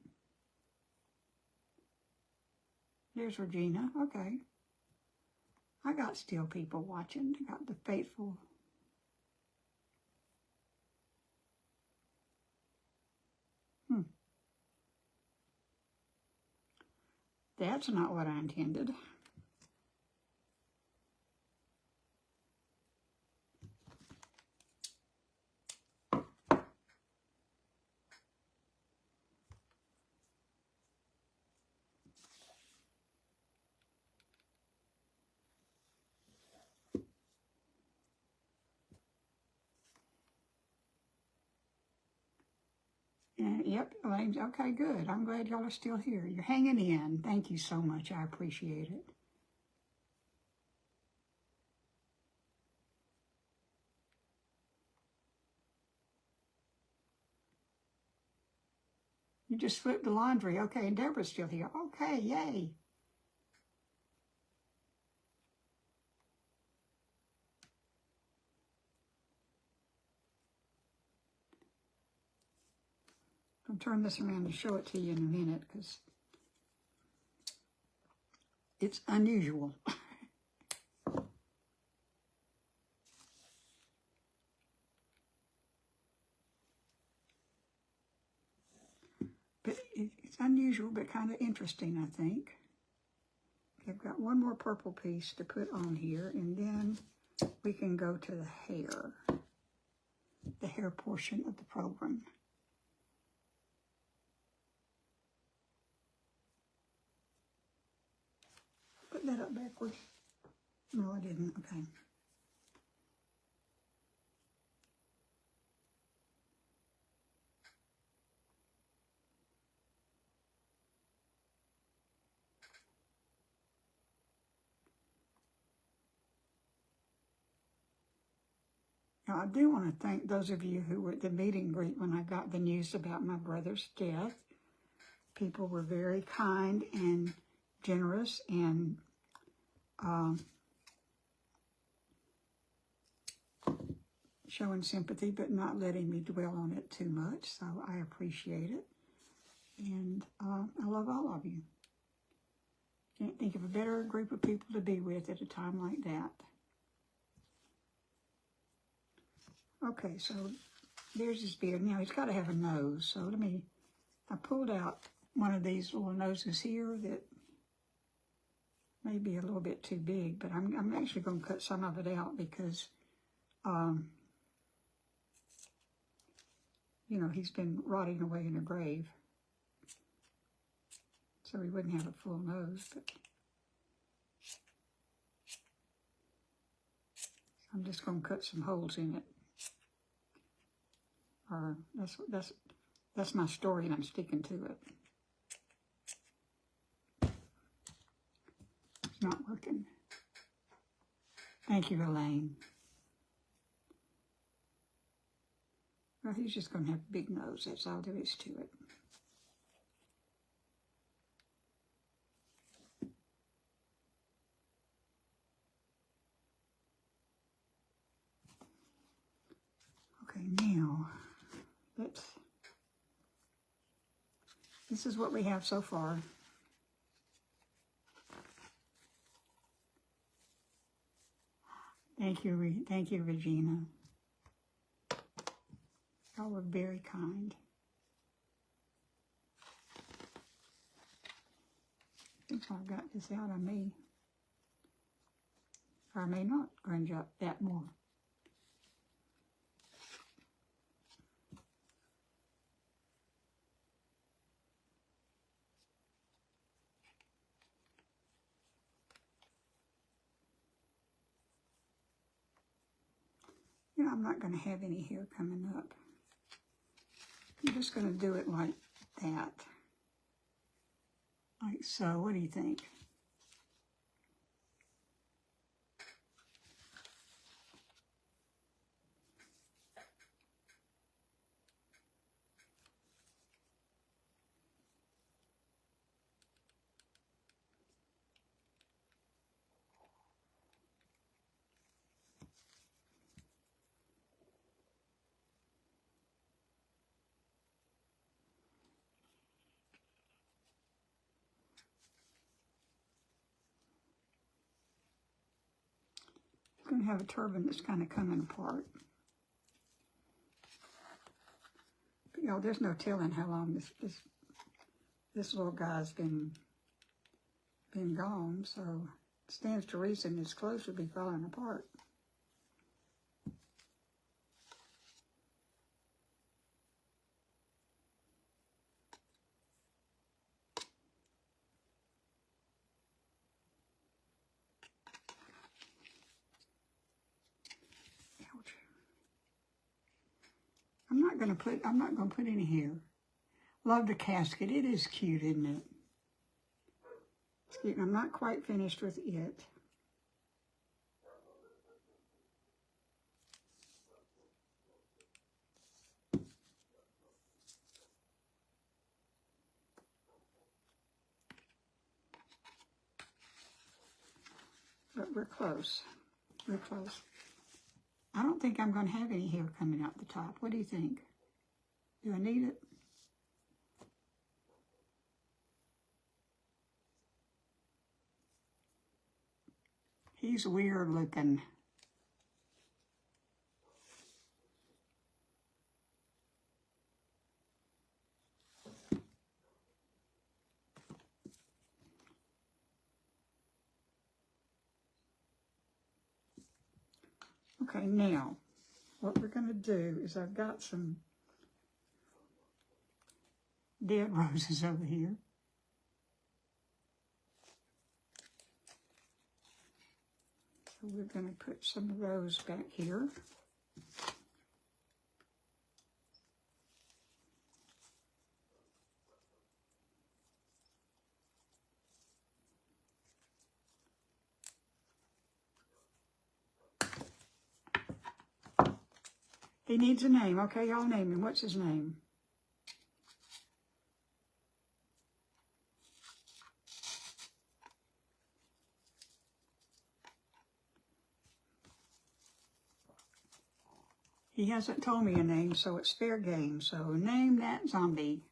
There's Regina. Okay. I got still people watching. I got the faithful. That's not what I intended. Yep, Elaine's okay, good. I'm glad y'all are still here. You're hanging in. Thank you so much. I appreciate it. You just flipped the laundry. Okay, and Deborah's still here. Okay, yay. I'll turn this around and show it to you in a minute because it's unusual. But it's unusual, but kind of interesting, I think. I've got one more purple piece to put on here, and then we can go to the hair portion of the program. Put that up backwards. No, I didn't. Okay. Now, I do want to thank those of you who were at the meet and greet when I got the news about my brother's death. People were very kind and generous and showing sympathy, but not letting me dwell on it too much. So I appreciate it. And I love all of you. Can't think of a better group of people to be with at a time like that. Okay, so there's his beard. Now he's got to have a nose. So I pulled out one of these little noses here that may be a little bit too big, but I'm actually going to cut some of it out because, you know, he's been rotting away in a grave. So he wouldn't have a full nose, but I'm just going to cut some holes in it. Or that's my story, and I'm sticking to it. It's not working. Thank you, Elaine. Well, he's just going to have a big nose. That's all there is to it. Okay, now, this is what we have so far. Thank you, Regina. Y'all were very kind. Since I've got this out, I may or I may not grunge up that more. You know, I'm not going to have any hair coming up. I'm just going to do it like that. Like so. What do you think? Going to have a turban that's kind of coming apart. But, you know, there's no telling how long this little guy's been gone, so it stands to reason his clothes would be falling apart. I'm not going to put any hair. Love the casket. It is cute, isn't it? It's cute. I'm not quite finished with it. But we're close. We're close. I don't think I'm going to have any hair coming out the top. What do you think? Do I need it? He's weird looking. Okay, now, what we're going to do is I've got some dead roses over here. So we're going to put some of those back here. He needs a name. Okay, y'all name him. What's his name? He hasn't told me a name, so it's fair game. So name that zombie.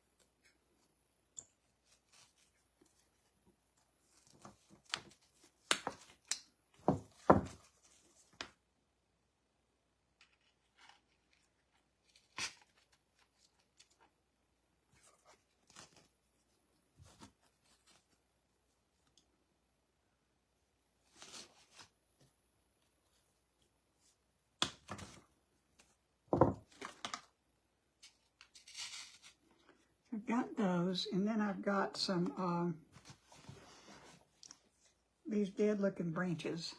I've got those, and then I've got some these dead-looking branches.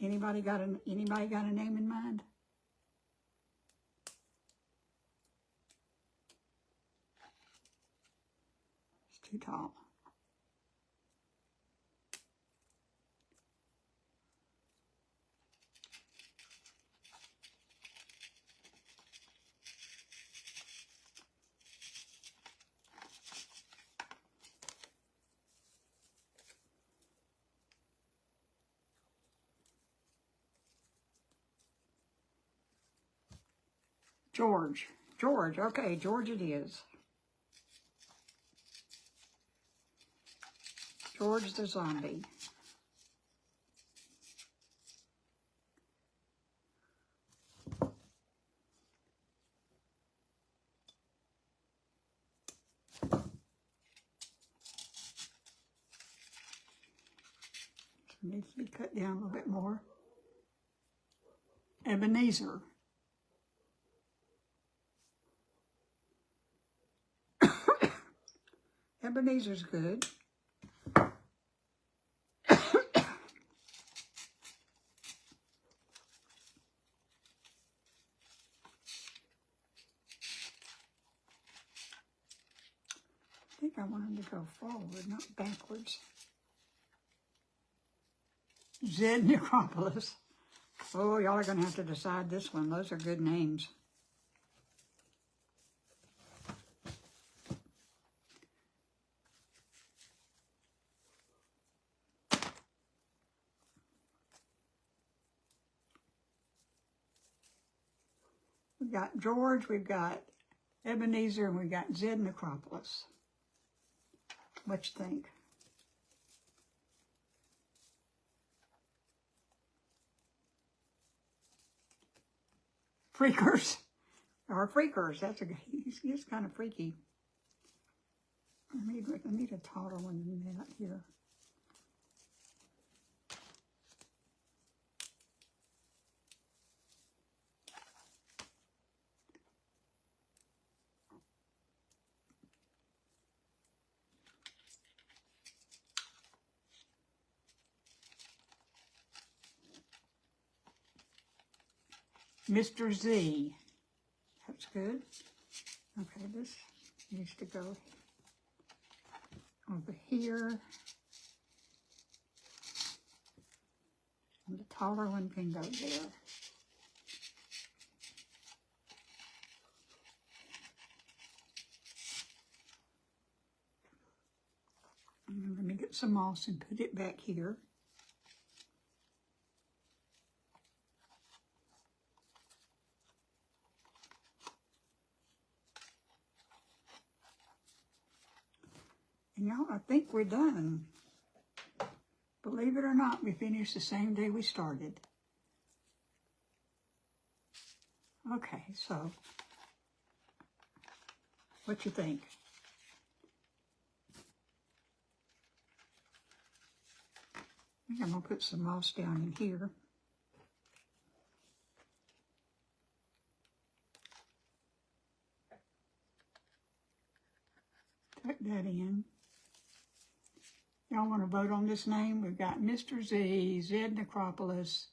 Anybody got a name in mind? It's too tall. George. George. Okay, George it is. George the zombie. Needs to be cut down a little bit more. Ebenezer. Ebenezer's good. I think I want him to go forward, not backwards. Zed Necropolis. Oh, y'all are going to have to decide this one. Those are good names. We've got George, we've got Ebenezer, and we've got Zed Necropolis. What you think? Freakers. Or freakers. That's a he's kind of freaky. I need a taller one than that here. Mr. Z. That's good. Okay, this needs to go over here. And the taller one can go there. And let me get some moss and put it back here. And y'all, I think we're done. Believe it or not, we finished the same day we started. Okay, so what you think? I think I'm going to put some moss down in here. Tuck that in. Y'all want to vote on this name? We've got Mr. Z, Zed Necropolis,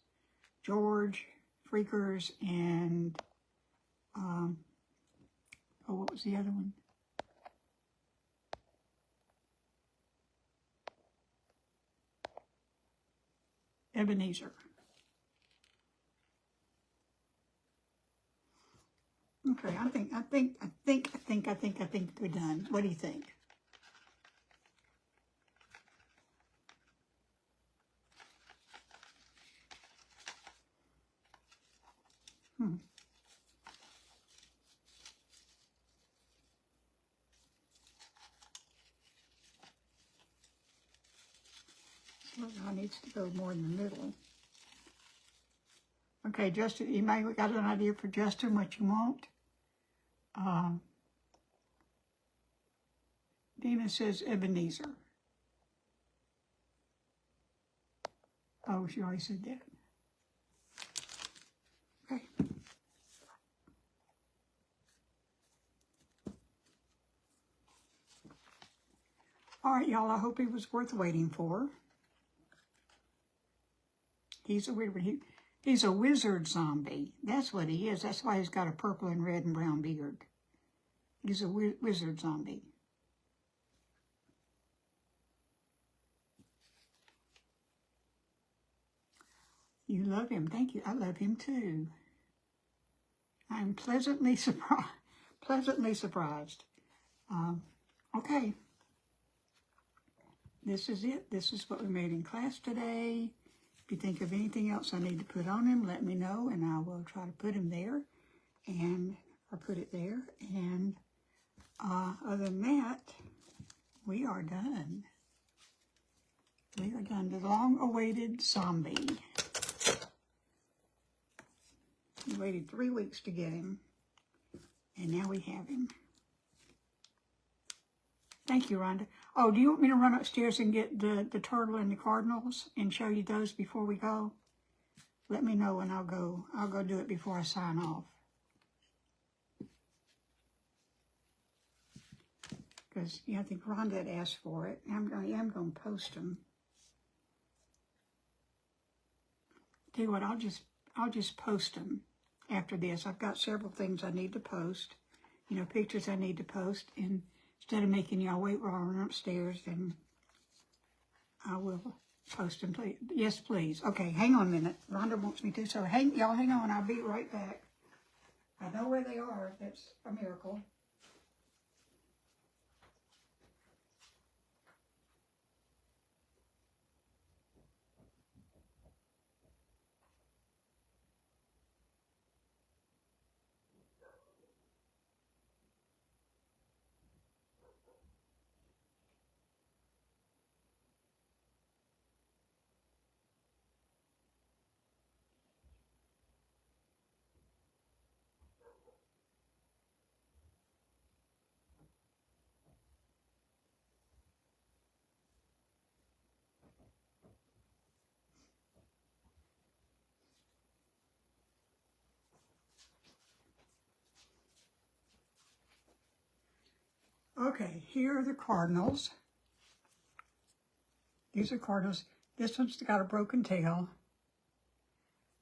George, Freakers, and, oh, what was the other one? Ebenezer. Okay, I think we're done. What do you think? I needs to go more in the middle. Okay, Justin, you might got an idea for Justin what you want. Dina says Ebenezer. Oh, she already said that. Okay. All right, y'all, I hope he was worth waiting for. He's a weird one. He's a wizard zombie. That's what he is. That's why he's got a purple and red and brown beard. He's a wizard zombie. You love him. Thank you. I love him too. I'm pleasantly surprised. Okay. This is it. This is what we made in class today. If you think of anything else I need to put on him, let me know, and I will try to put him there, or put it there. And other than that, we are done. We are done. The long-awaited zombie. We waited 3 weeks to get him, and now we have him. Thank you, Rhonda. Oh, do you want me to run upstairs and get the turtle and the cardinals and show you those before we go? Let me know and I'll go do it before I sign off. Because I think Rhonda had asked for it. I am going to post them. Tell you what, I'll just post them after this. I've got several things I need to post. You know, pictures I need to post, and instead of making y'all wait while I run upstairs, then I will post them. Please. Yes, please. Okay, hang on a minute. Rhonda wants me to, so y'all hang on. I'll be right back. I know where they are. That's a miracle. Okay, here are the cardinals. These are cardinals. This one's got a broken tail.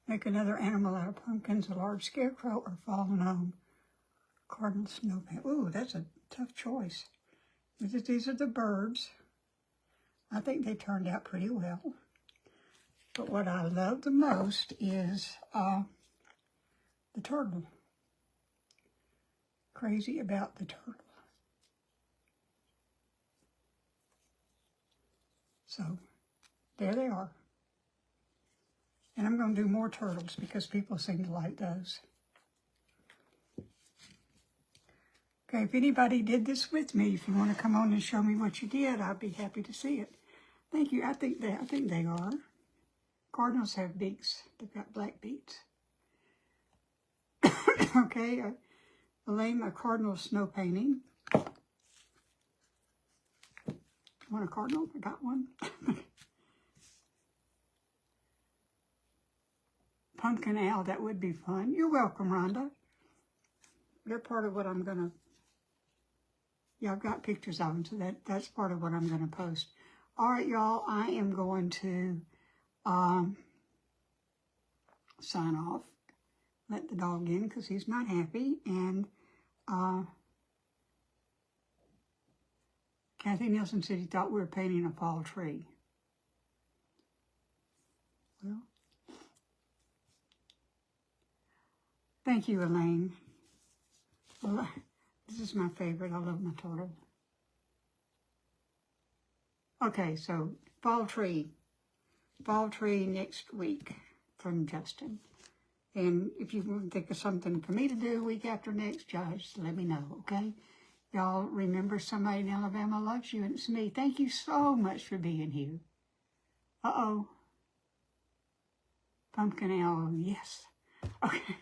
Make another animal out of pumpkins, a large scarecrow, or fallen gnome. Cardinal snow pant. Ooh, that's a tough choice. These are the birds. I think they turned out pretty well. But what I love the most is the turtle. Crazy about the turtle. So, there they are. And I'm going to do more turtles because people seem to like those. Okay, if anybody did this with me, if you want to come on and show me what you did, I'd be happy to see it. Thank you. I think they are. Cardinals have beaks. They've got black beaks. Okay, Elaine, a cardinal snow painting. Want a cardinal? I got one. Pumpkin owl, that would be fun. You're welcome, Rhonda. They're part of what I'm going to... Yeah, I've got pictures of them, so that's part of what I'm going to post. All right, y'all, I am going to sign off. Let the dog in because he's not happy. And Kathy Nielsen said he thought we were painting a fall tree. Well, thank you, Elaine. Well, this is my favorite. I love my turtle. Okay, so fall tree next week from Justin. And if you want to think of something for me to do week after next, just let me know, okay? Y'all remember somebody in Alabama loves you, and it's me. Thank you so much for being here. Uh-oh. Pumpkin owl, yes. Okay.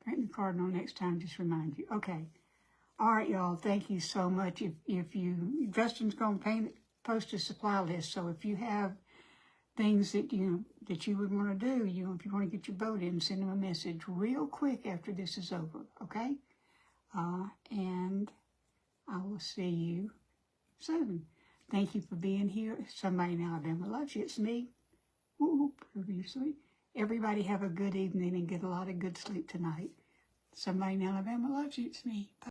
Paint the cardinal next time, just remind you. Okay. All right, y'all. Thank you so much. Justin's going to post a supply list. So if you have things that you would want to do, if you want to get your boat in, send them a message real quick after this is over. Okay. And I will see you soon. Thank you for being here. Somebody in Alabama loves you. It's me. Whoop, previously. Everybody have a good evening and get a lot of good sleep tonight. Somebody in Alabama loves you. It's me. Bye.